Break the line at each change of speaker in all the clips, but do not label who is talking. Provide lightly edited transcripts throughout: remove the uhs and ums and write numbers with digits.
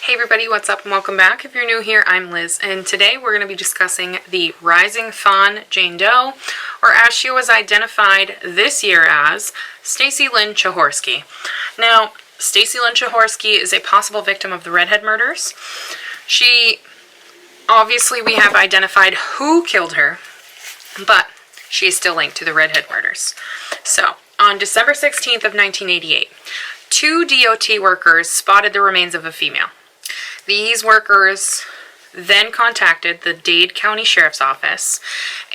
Hey everybody, what's up and welcome back. If you're new here, I'm Liz, and today we're going to be discussing the Rising Fawn Jane Doe, or as she was identified this year as, Stacy Lyn Chahorski. Now, Stacy Lyn Chahorski is a possible victim of the RedHead murders. Obviously we have identified who killed her, but she is still linked to the RedHead murders. So, on December 16th of 1988, two DOT workers spotted the remains of a female. These workers then contacted the Dade County Sheriff's Office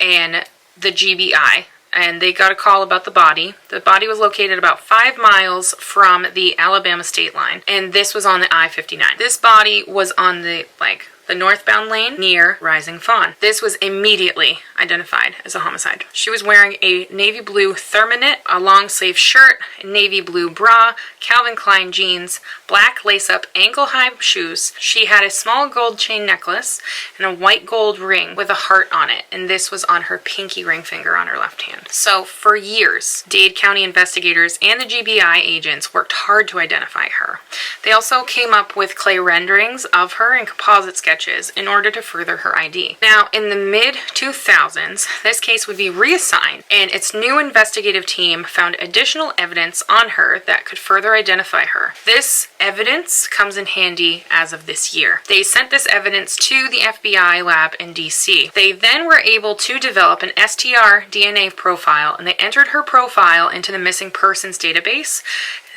and the GBI, and they got a call about the body. The body was located about 5 miles from the Alabama state line, and this was on the I-59. This body was on the northbound lane near Rising Fawn. This was immediately identified as a homicide. She was wearing a navy blue thermoknit, a long sleeve shirt, a navy blue bra, Calvin Klein jeans, black lace-up ankle-high shoes. She had a small gold chain necklace and a white gold ring with a heart on it, and this was on her pinky ring finger on her left hand. So for years, Dade County investigators and the GBI agents worked hard to identify her. They also came up with clay renderings of her and composite sketches in order to further her ID. Now, in the mid-2000s, this case would be reassigned, and its new investigative team found additional evidence on her that could further identify her. This evidence comes in handy as of this year. They sent this evidence to the FBI lab in DC. They then were able to develop an STR DNA profile, and they entered her profile into the missing persons database,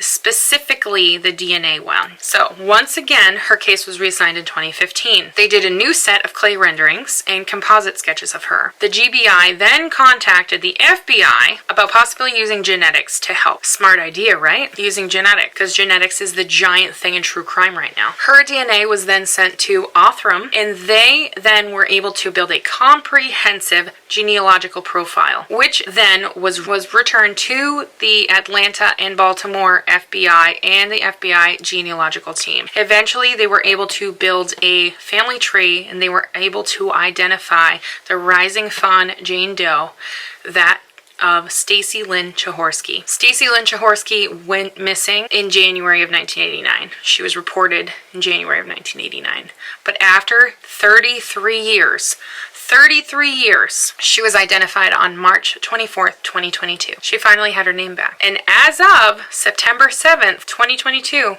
specifically the DNA one. So once again, her case was reassigned in 2015. They did a new set of clay renderings and composite sketches of her. The GBI then contacted the FBI about possibly using genetics to help. Smart idea, right? Using genetics, because genetics is the giant thing in true crime right now. Her DNA was then sent to Othram, and they then were able to build a comprehensive genealogical profile, which then was returned to the Atlanta and Baltimore FBI and the FBI genealogical team. Eventually, they were able to build a family tree, and they were able to identify the Rising Fawn Jane Doe, that of Stacy Lyn Chahorski. Stacy Lyn Chahorski went missing in January of 1989. She was reported in January of 1989. But after 33 years, she was identified on March 24th, 2022. She finally had her name back. And as of September 7th, 2022,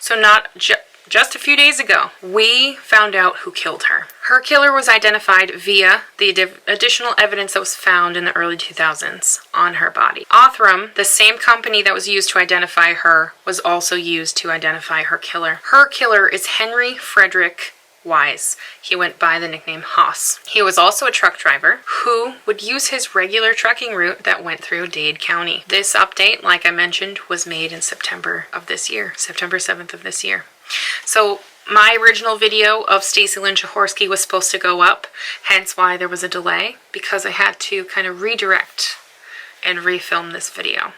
so not just a few days ago, we found out who killed her. Her killer was identified via the additional evidence that was found in the early 2000s on her body. Othram, the same company that was used to identify her, was also used to identify her killer. Her killer is Henry Frederick Wise. He went by the nickname Hoss. He was also a truck driver who would use his regular trucking route that went through Dade County. This update, like I mentioned, was made in September of this year, September 7th of this year. So my original video of Stacy Lyn Chahorski was supposed to go up, hence why there was a delay, because I had to kind of redirect and refilm this video.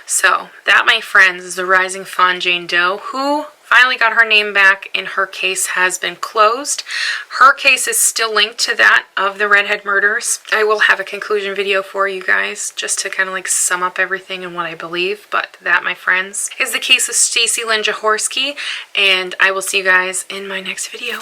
So that, my friends, is the Rising Fawn Jane Doe, who finally got her name back, and her case has been closed. Her case is still linked to that of the RedHead murders. I will have a conclusion video for you guys just to kind of sum up everything and what I believe, but that, my friends, is the case of Stacy Lyn Chahorski, and I will see you guys in my next video.